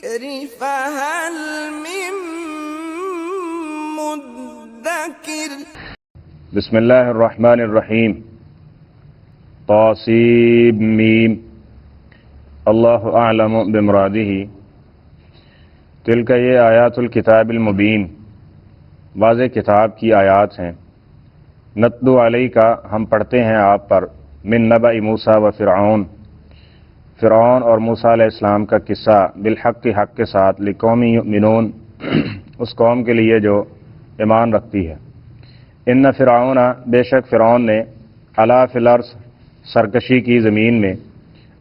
فهل من مدكر بسم اللہ الرحمن الرحیم طاسیم میم اللہ اعلم بمرادہ تلک یہ آیات الکتاب المبین واضح کتاب کی آیات ہیں نتلو علیہ کا ہم پڑھتے ہیں آپ پر من نبأ موسیٰ و فرعون اور موسیٰ علیہ السلام کا قصہ بالحق حق کے ساتھ لقوم یؤمنون اس قوم کے لیے جو ایمان رکھتی ہے ان فرعون بے شک فرعون نے علا فی الارض سرکشی کی زمین میں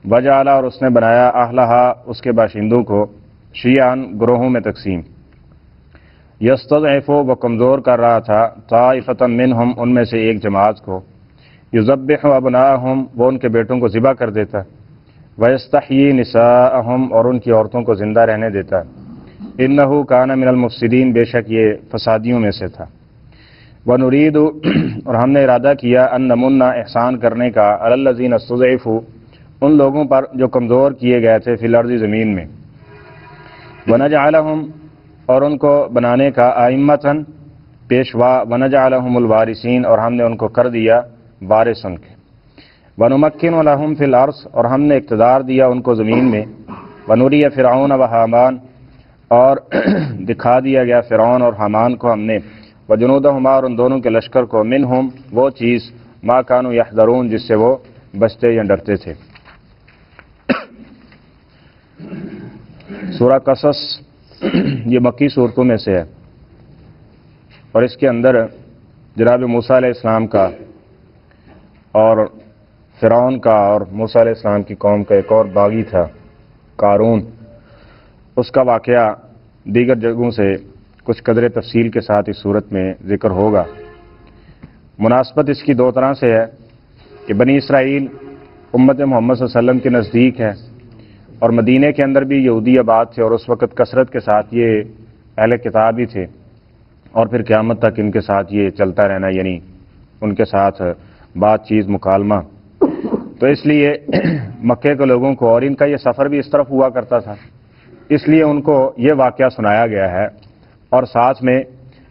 وجعل اور اس نے بنایا اہلہا اس کے باشندوں کو شیعاً گروہوں میں تقسیم یستضعف وہ کمزور کر رہا تھا طائفۃ منہم ان میں سے ایک جماعت کو یذبح ابناءہم وہ ان کے بیٹوں کو ذبح کر دیتا ویستحیی نساءہم اور ان کی عورتوں کو زندہ رہنے دیتا انہ کان من المفسدین بے شک یہ فسادیوں میں سے تھا ونرید اور ہم نے ارادہ کیا ان نمنا احسان کرنے کا علی الذین استضعفوا ان لوگوں پر جو کمزور کیے گئے تھے فی الارض زمین میں ونجعلہم اور ان کو بنانے کا ائمۃً پیشوا ونجعلہم الوارثین اور ہم نے ان کو کر دیا وارث ان کے ونمکن لہم فی الارض اور ہم نے اقتدار دیا ان کو زمین میں ونری فرعون و حامان اور دکھا دیا گیا فرعون اور حامان کو ہم نے وجنودہما اور ان دونوں کے لشکر کو منہم وہ چیز ما کانوا یحذرون جس سے وہ بچتے یا ڈرتے تھے سورہ قصص یہ مکی صورتوں میں سے ہے اور اس کے اندر جناب موسیٰ علیہ السلام کا اور فرعون کا اور موسیٰ علیہ السلام کی قوم کا ایک اور باغی تھا قارون اس کا واقعہ دیگر جگہوں سے کچھ قدر تفصیل کے ساتھ اس صورت میں ذکر ہوگا مناسبت اس کی دو طرح سے ہے کہ بنی اسرائیل امت محمد صلی اللہ علیہ وسلم کے نزدیک ہے اور مدینہ کے اندر بھی یہودی آباد تھے اور اس وقت کثرت کے ساتھ یہ اہل کتاب ہی تھے اور پھر قیامت تک ان کے ساتھ یہ چلتا رہنا یعنی ان کے ساتھ بات چیت مکالمہ تو اس لیے مکے کے لوگوں کو اور ان کا یہ سفر بھی اس طرف ہوا کرتا تھا اس لیے ان کو یہ واقعہ سنایا گیا ہے اور ساتھ میں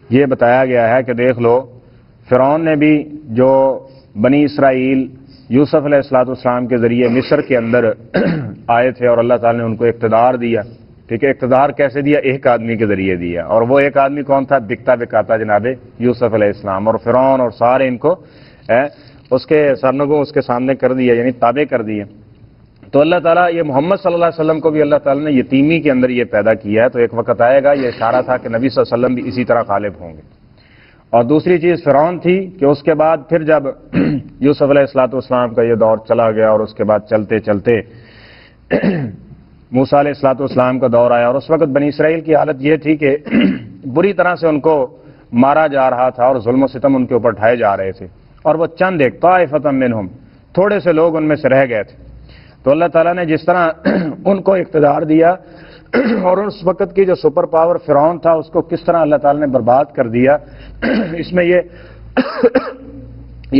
یہ بتایا گیا ہے کہ دیکھ لو فرعون نے بھی جو بنی اسرائیل یوسف علیہ السلام کے ذریعے مصر کے اندر آئے تھے اور اللہ تعالیٰ نے ان کو اقتدار دیا ٹھیک ہے اقتدار کیسے دیا ایک آدمی کے ذریعے دیا اور وہ ایک آدمی کون تھا بکتا بکاتا جناب یوسف علیہ السلام اور فرعون اور سارے ان کو اس کے سرنگوں اس کے سامنے کر دیا یعنی تابع کر دیے تو اللہ تعالیٰ یہ محمد صلی اللہ علیہ وسلم کو بھی اللہ تعالیٰ نے یتیمی کے اندر یہ پیدا کیا ہے تو ایک وقت آئے گا یہ اشارہ تھا کہ نبی صلی اللہ علیہ وسلم بھی اسی طرح غالب ہوں گے اور دوسری چیز فرعون تھی کہ اس کے بعد پھر جب یوسف علیہ السلام کا یہ دور چلا گیا اور اس کے بعد چلتے چلتے موسیٰ علیہ السلام کا دور آیا اور اس وقت بنی اسرائیل کی حالت یہ تھی کہ بری طرح سے ان کو مارا جا رہا تھا اور ظلم و ستم ان کے اوپر ڈھائے جا رہے تھے اور وہ چند ایک طائفۃ منہم تھوڑے سے لوگ ان میں سے رہ گئے تھے تو اللہ تعالیٰ نے جس طرح ان کو اقتدار دیا اور اس وقت کی جو سپر پاور فرعون تھا اس کو کس طرح اللہ تعالیٰ نے برباد کر دیا اس میں یہ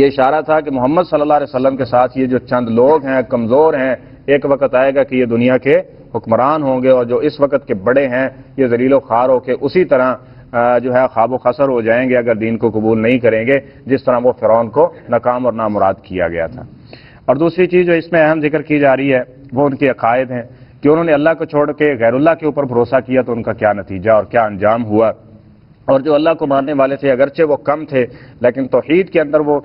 اشارہ تھا کہ محمد صلی اللہ علیہ وسلم کے ساتھ یہ جو چند لوگ ہیں کمزور ہیں ایک وقت آئے گا کہ یہ دنیا کے حکمران ہوں گے اور جو اس وقت کے بڑے ہیں یہ ذلیل و خوار ہو کے اسی طرح جو ہے خواب و خسر ہو جائیں گے اگر دین کو قبول نہیں کریں گے جس طرح وہ فرعون کو ناکام اور نامراد کیا گیا تھا اور دوسری چیز جو اس میں اہم ذکر کی جا رہی ہے وہ ان کے عقائد ہیں کہ انہوں نے اللہ کو چھوڑ کے غیر اللہ کے اوپر بھروسہ کیا تو ان کا کیا نتیجہ اور کیا انجام ہوا اور جو اللہ کو ماننے والے تھے اگرچہ وہ کم تھے لیکن توحید کے اندر وہ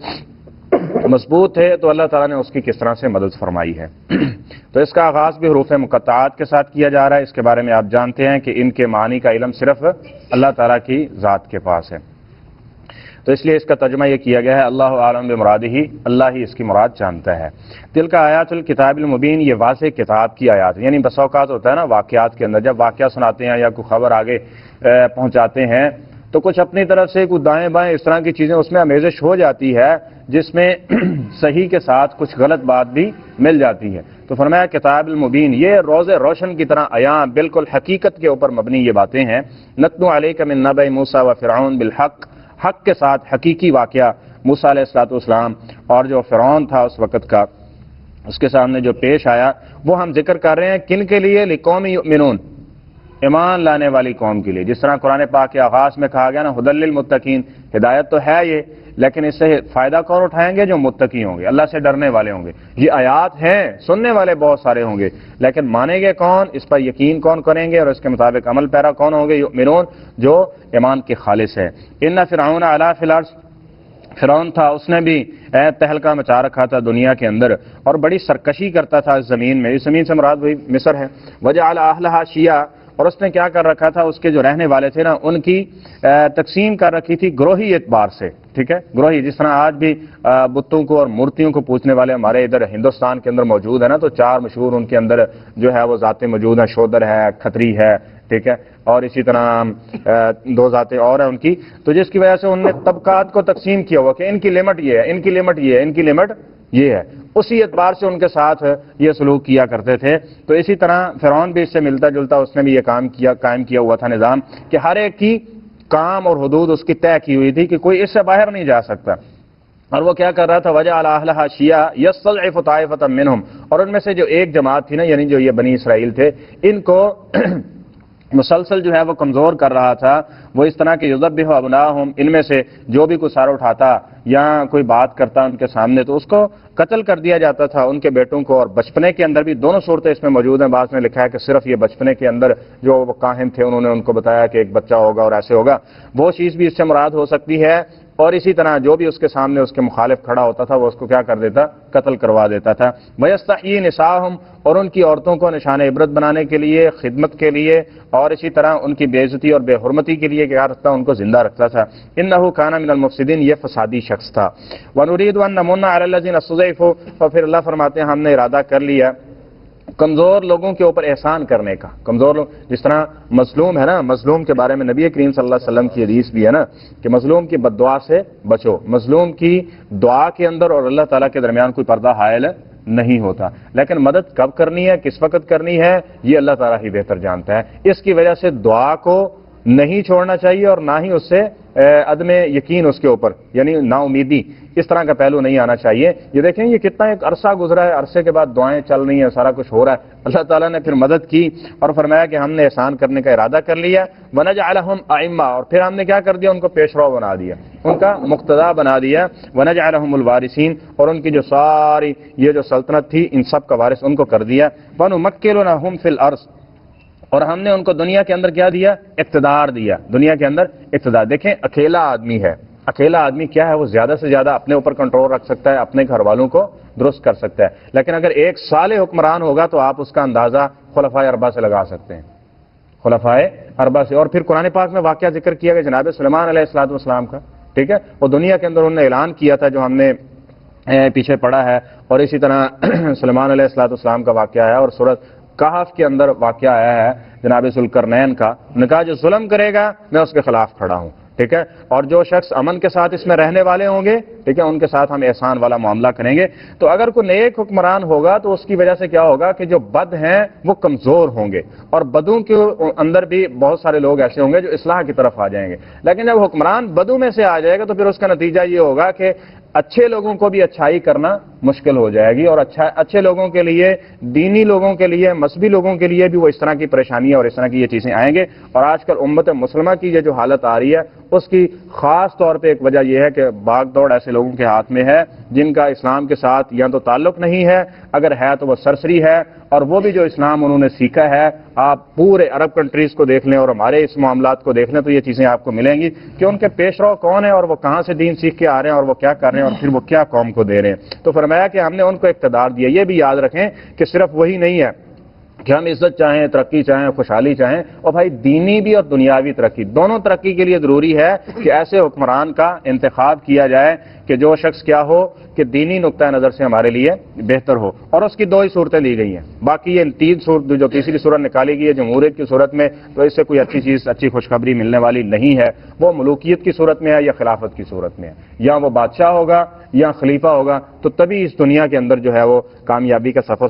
مضبوط تھے تو اللہ تعالیٰ نے اس کی کس طرح سے مدد فرمائی ہے تو اس کا آغاز بھی حروف مقطعات کے ساتھ کیا جا رہا ہے اس کے بارے میں آپ جانتے ہیں کہ ان کے معنی کا علم صرف اللہ تعالیٰ کی ذات کے پاس ہے تو اس لیے اس کا ترجمہ یہ کیا گیا ہے اللہ عالم بمرادہ اللہ ہی اس کی مراد جانتا ہے تلک آیات الکتاب المبین یہ واضح کتاب کی آیات یعنی بس اوقات ہوتا ہے نا واقعات کے اندر جب واقعہ سناتے ہیں یا کوئی خبر آگے پہنچاتے ہیں تو کچھ اپنی طرف سے کوئی دائیں بائیں اس طرح کی چیزیں اس میں آمیزش ہو جاتی ہے جس میں صحیح کے ساتھ کچھ غلط بات بھی مل جاتی ہے تو فرمایا کتاب المبین یہ روز روشن کی طرح عیاں بالکل حقیقت کے اوپر مبنی یہ باتیں ہیں نتلو علیک من نبأ موسیٰ و فرعون بالحق حق کے ساتھ حقیقی واقعہ موسیٰ علیہ السلام اور جو فرعون تھا اس وقت کا اس کے سامنے جو پیش آیا وہ ہم ذکر کر رہے ہیں کن کے لیے لقوم یؤمنون ایمان لانے والی قوم کے لیے. جس طرح قرآن پاک کے آغاز میں کہا گیا نا ہدی للمتقین، ہدایت تو ہے یہ، لیکن اس سے فائدہ کون اٹھائیں گے؟ جو متقی ہوں گے، اللہ سے ڈرنے والے ہوں گے. یہ آیات ہیں، سننے والے بہت سارے ہوں گے، لیکن مانیں گے کون؟ اس پر یقین کون کریں گے اور اس کے مطابق عمل پیرا کون ہوں گے؟ یؤمنون، جو ایمان کے خالص ہے. ان فرعون علا فی الارض، فرعون تھا، اس نے بھی تہلکہ مچا رکھا تھا دنیا کے اندر اور بڑی سرکشی کرتا تھا اس زمین میں. اس زمین سے مراد وہی مصر ہے. وجعل اہلھا شیعا، اور اس نے کیا کر رکھا تھا؟ اس کے جو رہنے والے تھے نا ان کی تقسیم کر رکھی تھی گروہی اعتبار سے. ٹھیک ہے، گروہی. جس طرح آج بھی بتوں کو اور مورتیوں کو پوجنے والے ہمارے ادھر ہندوستان کے اندر موجود ہے نا، تو 4 مشہور ان کے اندر جو ہے وہ ذاتیں موجود ہیں. شودر ہے، کھتری ہے، ٹھیک ہے، اور اسی طرح 2 ذاتیں اور ہیں ان کی. تو جس کی وجہ سے انہوں نے طبقات کو تقسیم کیا ہوا کہ ان کی لمٹ یہ ہے، ان کی لمٹ یہ ہے، ان کی لمٹ یہ ہے. اسی اعتبار سے ان کے ساتھ یہ سلوک کیا کرتے تھے. تو اسی طرح فرعون بھی اس سے ملتا جلتا اس نے بھی یہ کام کیا، قائم کیا ہوا تھا نظام کہ ہر ایک کی کام اور حدود اس کی طے کی ہوئی تھی کہ کوئی اس سے باہر نہیں جا سکتا. اور وہ کیا کر رہا تھا؟ وجعل اہلھا شیعا یستضعف طائفۃ منھم، اور ان میں سے جو ایک جماعت تھی نا، یعنی جو یہ بنی اسرائیل تھے، ان کو مسلسل جو ہے وہ کمزور کر رہا تھا. وہ اس طرح کے یذبح ابناءہم، ان میں سے جو بھی کوئی سر اٹھاتا یا کوئی بات کرتا ان کے سامنے تو اس کو قتل کر دیا جاتا تھا، ان کے بیٹوں کو. اور بچپنے کے اندر بھی دونوں صورتیں اس میں موجود ہیں. بعض نے لکھا ہے کہ صرف یہ بچپنے کے اندر جو وہ کاہن تھے انہوں نے ان کو بتایا کہ ایک بچہ ہوگا اور ایسے ہوگا، وہ چیز بھی اس سے مراد ہو سکتی ہے. اور اسی طرح جو بھی اس کے سامنے اس کے مخالف کھڑا ہوتا تھا وہ اس کو کیا کر دیتا؟ قتل کروا دیتا تھا. وَيَسْتَحْيِي نِسَاءَهُمْ، اور ان کی عورتوں کو نشان عبرت بنانے کے لیے، خدمت کے لیے، اور اسی طرح ان کی بے عزتی اور بے حرمتی کے لیے کیا رکھتا؟ ان کو زندہ رکھتا تھا. إِنَّهُ كَانَ مِنَ الْمُفْسِدِينَ، یہ فسادی شخص تھا. وَنُرِيدُ أَن نَّمُنَّ عَلَى الَّذِينَ اسْتُضْعِفُوا، اور پھر اللہ فرماتے ہیں ہم نے ارادہ کر لیا کمزور لوگوں کے اوپر احسان کرنے کا. کمزور لوگ جس طرح مظلوم ہے نا، مظلوم کے بارے میں نبی کریم صلی اللہ علیہ وسلم کی حدیث بھی ہے نا کہ مظلوم کی بد دعا سے بچو. مظلوم کی دعا کے اندر اور اللہ تعالیٰ کے درمیان کوئی پردہ حائل نہیں ہوتا، لیکن مدد کب کرنی ہے، کس وقت کرنی ہے، یہ اللہ تعالیٰ ہی بہتر جانتا ہے. اس کی وجہ سے دعا کو نہیں چھوڑنا چاہیے اور نہ ہی اس سے عدم یقین اس کے اوپر، یعنی نا امیدی، اس طرح کا پہلو نہیں آنا چاہیے. یہ دیکھیں یہ کتنا ایک عرصہ گزرا ہے، عرصے کے بعد دعائیں چل رہی ہیں، سارا کچھ ہو رہا ہے. اللہ تعالیٰ نے پھر مدد کی اور فرمایا کہ ہم نے احسان کرنے کا ارادہ کر لیا. وَنَجْعَلَهُمْ أَئِمَّةً، اور پھر ہم نے کیا کر دیا؟ ان کو پیشرو بنا دیا، ان کا مقتدا بنا دیا. وَنَجْعَلَهُمُ الْوَارِثِينَ، اور ان کی جو ساری یہ جو سلطنت تھی ان سب کا وارث ان کو کر دیا. وَنُمَكِّنُ لَهُمْ فِي الْأَرْضِ، اور ہم نے ان کو دنیا کے اندر کیا دیا؟ اقتدار دیا. دنیا کے اندر اقتدار. دیکھیں اکیلا آدمی ہے، اکیلا آدمی کیا ہے؟ وہ زیادہ سے زیادہ اپنے اوپر کنٹرول رکھ سکتا ہے، اپنے گھر والوں کو درست کر سکتا ہے. لیکن اگر ایک صالح حکمران ہوگا تو آپ اس کا اندازہ خلفائے اربعہ سے لگا سکتے ہیں، خلفائے اربعہ سے. اور پھر قرآن پاک میں واقعہ ذکر کیا گیا جناب سلیمان علیہ السلام کا. ٹھیک ہے، وہ دنیا کے اندر انہوں نے اعلان کیا تھا جو ہم نے پیچھے پڑھا ہے. اور اسی طرح سلیمان علیہ السلام کا واقعہ ہے. اور سورۃ کہف کے اندر واقعہ آیا ہے جناب ذوالقرنین کا. انہوں نے کہا جو ظلم کرے گا میں اس کے خلاف کھڑا ہوں. ٹھیک ہے، اور جو شخص امن کے ساتھ اس میں رہنے والے ہوں گے، ٹھیک ہے، ان کے ساتھ ہم احسان والا معاملہ کریں گے. تو اگر کوئی نیک حکمران ہوگا تو اس کی وجہ سے کیا ہوگا کہ جو بد ہیں وہ کمزور ہوں گے، اور بدوں کے اندر بھی بہت سارے لوگ ایسے ہوں گے جو اصلاح کی طرف آ جائیں گے. لیکن جب حکمران بدوں میں سے آ جائے گا تو پھر اس کا نتیجہ یہ ہوگا کہ اچھے لوگوں کو بھی اچھائی کرنا مشکل ہو جائے گی، اور اچھے لوگوں کے لیے، دینی لوگوں کے لیے، مذہبی لوگوں کے لیے بھی وہ اس طرح کی پریشانیاں اور اس طرح کی یہ چیزیں آئیں گے. اور آج کل امت مسلمہ کی یہ جو حالت آ رہی ہے اس کی خاص طور پہ ایک وجہ یہ ہے کہ بھاگ دوڑ ایسے لوگوں کے ہاتھ میں ہے جن کا اسلام کے ساتھ یا تو تعلق نہیں ہے، اگر ہے تو وہ سرسری ہے. اور وہ بھی جو اسلام انہوں نے سیکھا ہے، آپ پورے عرب کنٹریز کو دیکھ لیں اور ہمارے اس معاملات کو دیکھ لیں تو یہ چیزیں آپ کو ملیں گی کہ ان کے پیش رو کون ہیں اور وہ کہاں سے دین سیکھ کے آ رہے ہیں اور وہ کیا کر رہے ہیں اور پھر وہ کیا قوم کو دے رہے ہیں. تو فرمایا کہ ہم نے ان کو اقتدار دیا. یہ بھی یاد رکھیں کہ صرف وہی نہیں ہے کہ ہم عزت چاہیں، ترقی چاہیں، خوشحالی چاہیں، اور بھائی دینی بھی اور دنیاوی ترقی، دونوں ترقی کے لیے ضروری ہے کہ ایسے حکمران کا انتخاب کیا جائے کہ جو شخص کیا ہو کہ دینی نقطہ نظر سے ہمارے لیے بہتر ہو. اور اس کی 2 ہی صورتیں دی گئی ہیں. باقی یہ 3 صورت جو تیسری صورت نکالی گئی ہے جمہوریت کی صورت میں، تو اس سے کوئی اچھی چیز، اچھی خوشخبری ملنے والی نہیں ہے. وہ ملوکیت کی صورت میں ہے یا خلافت کی صورت میں ہے، یا وہ بادشاہ ہوگا یا خلیفہ ہوگا، تو تبھی اس دنیا کے اندر جو ہے وہ کامیابی کا سفر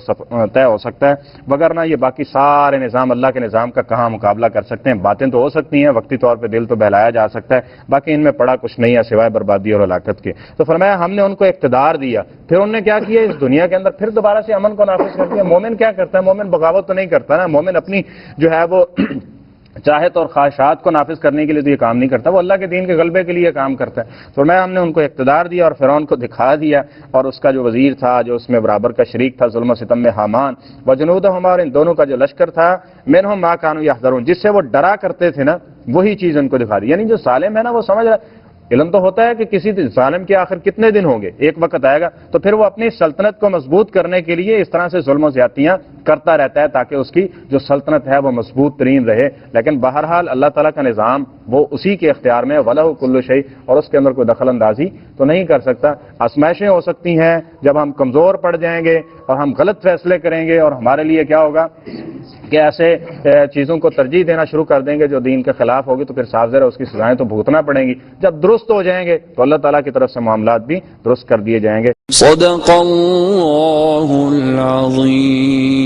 طے ہو سکتا ہے. وگرنہ یہ باقی سارے نظام اللہ کے نظام کا کہاں مقابلہ کر سکتے ہیں. باتیں تو ہو سکتی ہیں، وقتی طور پہ دل تو بہلایا جا سکتا ہے، باقی ان میں پڑا کچھ نہیں ہے سوائے بربادی اور ہلاکت کے. تو فرمایا ہم نے ان کو اقتدار دیا. پھر انہوں نے کیا کیا؟ اس دنیا کے اندر پھر دوبارہ سے امن کو نافذ کر دیا. مومن کیا کرتا ہے؟ مومن بغاوت تو نہیں کرتا نا. مومن اپنی جو ہے وہ چاہت اور خواہشات کو نافذ کرنے کے لیے تو یہ کام نہیں کرتا، وہ اللہ کے دین کے غلبے کے لیے کام کرتا ہے۔ فرمایا ہم نے ان کو اقتدار دیا اور فرعون کو دکھا دیا، اور اس کا جو وزیر تھا، جو اس میں برابر کا شریک تھا ظلم و ستم میں، حامان وجنودہم، اور ان دونوں کا جو لشکر تھا، منہم ما کانوا یحذرون، جس سے وہ ڈرا کرتے تھے نا وہی چیز ان کو دکھا دی۔ یعنی جو ظالم ہے نا وہ سمجھ رہا، علم تو ہوتا ہے کہ کسی ظالم کے آخر کتنے دن ہوں گے، ایک وقت آئے گا تو پھر وہ اپنی سلطنت کو مضبوط کرنے کے لیے اس طرح سے ظلم و زیادتیاں کرتا رہتا ہے تاکہ اس کی جو سلطنت ہے وہ مضبوط ترین رہے۔ لیکن بہرحال اللہ تعالیٰ کا نظام وہ اسی کے اختیار میں، وَلَهُ كُلُّ شَيْءٍ، اور اس کے اندر کوئی دخل اندازی تو نہیں کر سکتا۔ آزمائشیں ہو سکتی ہیں جب ہم کمزور پڑ جائیں گے اور ہم غلط فیصلے کریں گے، اور ہمارے لیے کیا ہوگا کہ ایسے چیزوں کو ترجیح دینا شروع کر دیں گے جو دین کے خلاف ہوگی، تو پھر صاف ظاہر ہے اس کی سزائیں تو بھگتنا پڑیں گی۔ جب درست ہو جائیں گے تو اللہ تعالیٰ کی طرف سے معاملات بھی درست کر دیے جائیں گے۔ صدق اللہ العظیم۔